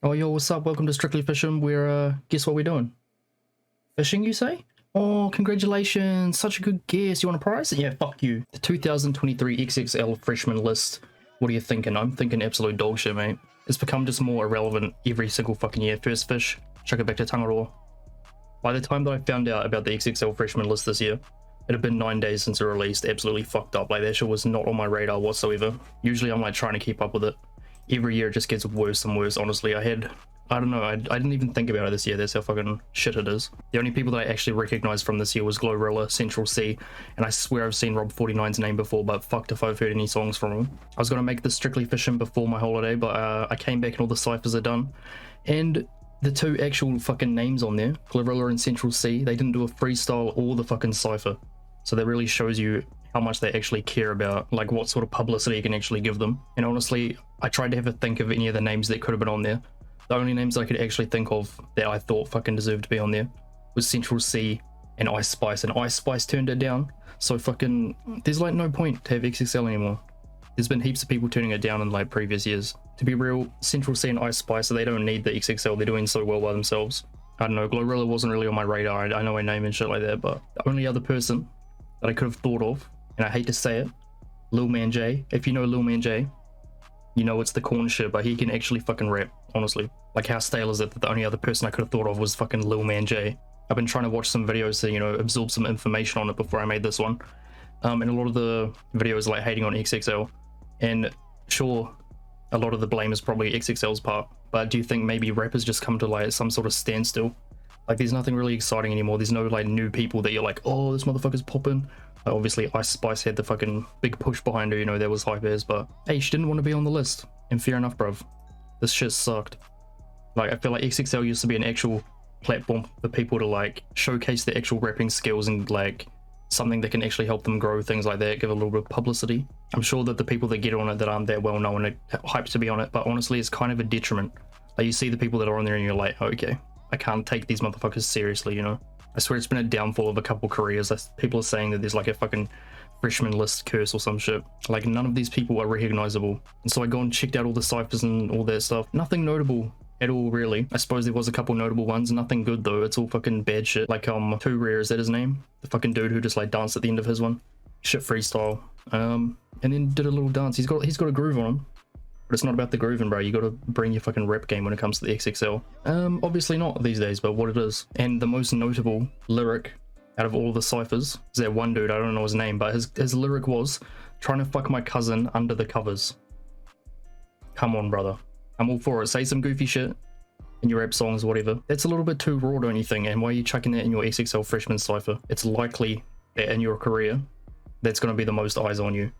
Oh, yo, what's up? Welcome to Strictly Fishin'. Guess what we're doing? Fishing, you say? Oh, congratulations. Such a good guess. You want a prize? Yeah, fuck you. The 2023 XXL freshman list. What are you thinking? I'm thinking absolute dog shit, mate. It's become just more irrelevant every single fucking year. First fish, chuck it back to Tangaroa. By the time that I found out about the XXL freshman list this year, it had been 9 days since it released. Absolutely fucked up. Like, that shit was not on my radar whatsoever. Usually I'm like trying to keep up with it. Every year it just gets worse and worse, honestly. I don't know, I didn't even think about it this year. That's how fucking shit it is. The only people that I actually recognized from this year was Glorilla, Central C, and I swear I've seen Rob 49's name before, but fucked if I've heard any songs from him. I was gonna make this Strictly Fishin' before my holiday, but I came back and all the ciphers are done. And the two actual fucking names on there, Glorilla and Central C, they didn't do a freestyle or the fucking cipher. So that really shows you how much they actually care about, like what sort of publicity you can actually give them. And honestly, I tried to have a think of any of the names that could have been on there. The only names I could actually think of that I thought fucking deserved to be on there was Central C and Ice Spice, and Ice Spice turned it down. So fucking, there's like no point to have XXL anymore. There's been heaps of people turning it down in like previous years. To be real, Central C and Ice Spice, so they don't need the XXL, they're doing so well by themselves. I don't know, Glorilla wasn't really on my radar, I know her name and shit like that, but the only other person that I could have thought of, and I hate to say it, Lil Man J. If you know Lil Man J, you know it's the corn shit, but he can actually fucking rap, honestly. Like, how stale is it that the only other person I could have thought of was fucking Lil Man J? I've been trying to watch some videos to, you know, absorb some information on it before I made this one. And a lot of the videos like hating on XXL, and sure, a lot of the blame is probably XXL's part, but do you think maybe rappers just come to like some sort of standstill? Like, there's nothing really exciting anymore. There's no like new people that you're like, oh, this motherfucker's popping. Obviously Ice Spice had the fucking big push behind her, you know, that was hype as, but hey, she didn't want to be on the list, and fair enough, bruv. This shit sucked. Like, I feel like XXL used to be an actual platform for people to like showcase their actual rapping skills and like something that can actually help them grow, things like that, give a little bit of publicity. I'm sure that the people that get on it that aren't that well known are hyped to be on it, but honestly it's kind of a detriment. Like, you see the people that are on there and you're like, okay, I can't take these motherfuckers seriously, you know? I swear it's been a downfall of a couple careers. People are saying that there's like a fucking freshman list curse or some shit. Like, none of these people are recognizable. And so I go and checked out all the ciphers and all that stuff. Nothing notable at all, really. I suppose there was a couple notable ones. Nothing good though. It's all fucking bad shit. Like, Too Rare, is that his name? The fucking dude who just like danced at the end of his one. Shit freestyle. And then did a little dance. He's got a groove on him. But it's not about the grooving, bro. You gotta bring your fucking rap game when it comes to the XXL. Obviously not these days, but what it is. And the most notable lyric out of all the ciphers is that one dude, I don't know his name, but his lyric was, trying to fuck my cousin under the covers. Come on, brother. I'm all for it. Say some goofy shit in your rap songs, whatever. That's a little bit too raw, don't you think? And why are you chucking that in your XXL freshman cipher? It's likely that in your career, that's gonna be the most eyes on you.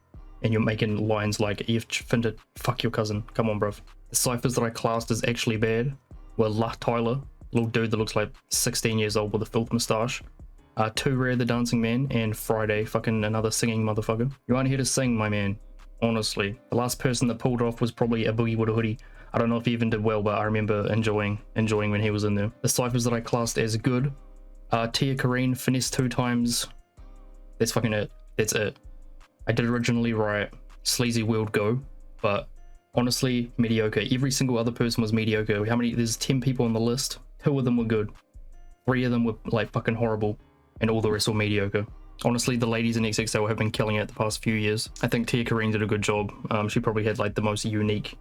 And you're making lines like, you've finted, fuck your cousin. Come on, bruv. The ciphers that I classed as actually bad were La Tyler, little dude that looks like 16 years old with a filth moustache. Too Rare, the dancing man, and Friday, fucking another singing motherfucker. You aren't here to sing, my man. Honestly. The last person that pulled it off was probably a Boogie with a hoodie. I don't know if he even did well, but I remember enjoying when he was in there. The ciphers that I classed as good, Tia Kareen, finesse 2 times. That's fucking it. That's it. I did originally write Sleazy World Go, but honestly, mediocre. Every single other person was mediocre. There's 10 people on the list. 2 of them were good. 3 of them were like fucking horrible, and all the rest were mediocre. Honestly, the ladies in XXL have been killing it the past few years. I think Tia Kareen did a good job. She probably had like the most unique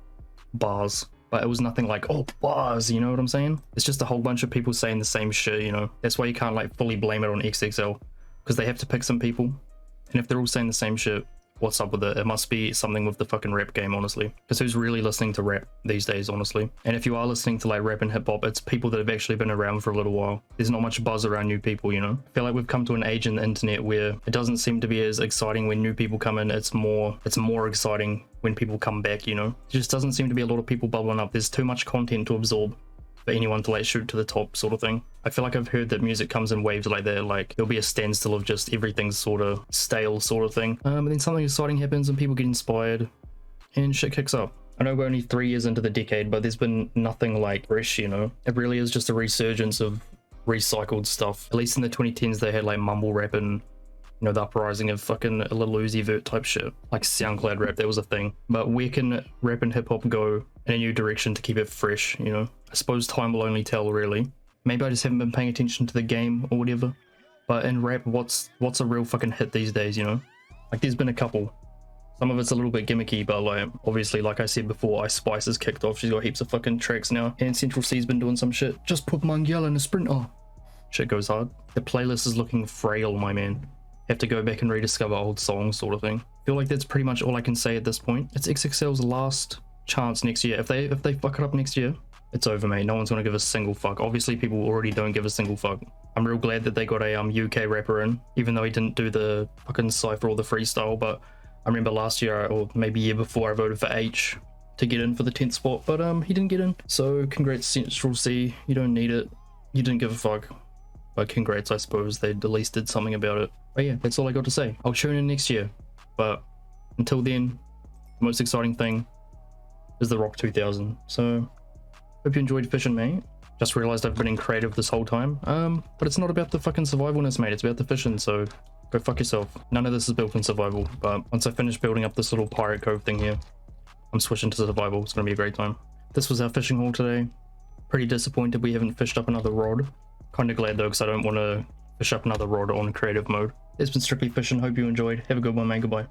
bars, but it was nothing like, oh, bars, you know what I'm saying? It's just a whole bunch of people saying the same shit, you know? That's why you can't like fully blame it on XXL, because they have to pick some people. And if they're all saying the same shit, what's up with it? It must be something with the fucking rap game, honestly. Because who's really listening to rap these days, honestly? And if you are listening to like rap and hip hop, it's people that have actually been around for a little while. There's not much buzz around new people, you know? I feel like we've come to an age in the internet where it doesn't seem to be as exciting when new people come in. It's more exciting when people come back, you know? It just doesn't seem to be a lot of people bubbling up. There's too much content to absorb for anyone to like shoot to the top, sort of thing. I feel like I've heard that music comes in waves like that, like there'll be a standstill of just everything's sort of stale, sort of thing. And then something exciting happens and people get inspired and shit kicks up. I know we're only 3 years into the decade, but there's been nothing like fresh, you know? It really is just a resurgence of recycled stuff. At least in the 2010s they had like mumble rap and You know, the uprising of fucking a Lil Uzi Vert type shit. Like SoundCloud rap, that was a thing. But where can rap and hip hop go in a new direction to keep it fresh, you know? I suppose time will only tell, really. Maybe I just haven't been paying attention to the game or whatever. But in rap, what's a real fucking hit these days, you know? Like, there's been a couple. Some of it's a little bit gimmicky, but like, obviously, like I said before, Ice Spice has kicked off. She's got heaps of fucking tracks now. And Central C's been doing some shit. Just put Mangel in a sprinter. Shit goes hard. The playlist is looking frail, my man. Have to go back and rediscover old songs, sort of thing. Feel like that's pretty much all I can say at this point. It's XXL's last chance next year. If they fuck it up next year, it's over, mate. No one's gonna give a single fuck. Obviously, people already don't give a single fuck. I'm real glad that they got a UK rapper in, even though he didn't do the fucking cypher or the freestyle. But I remember last year, or maybe year before, I voted for H to get in for the 10th spot, but he didn't get in. So congrats, Central C. You don't need it. You didn't give a fuck. But congrats, I suppose. They at least did something about it. But yeah, that's all I got to say. I'll tune in next year. But until then, the most exciting thing is the Rock 2000. So hope you enjoyed Fishin', mate. Just realized I've been in creative this whole time. But it's not about the fucking survivalness, mate. It's about the fishing, so go fuck yourself. None of this is built in survival, but once I finish building up this little pirate cove thing here, I'm switching to survival. It's gonna be a great time. This was our fishing haul today. Pretty disappointed we haven't fished up another rod. Kinda glad though, because I don't want to fish up another rod on creative mode. It's been Strictly Fishing. Hope you enjoyed. Have a good one, mate. Goodbye.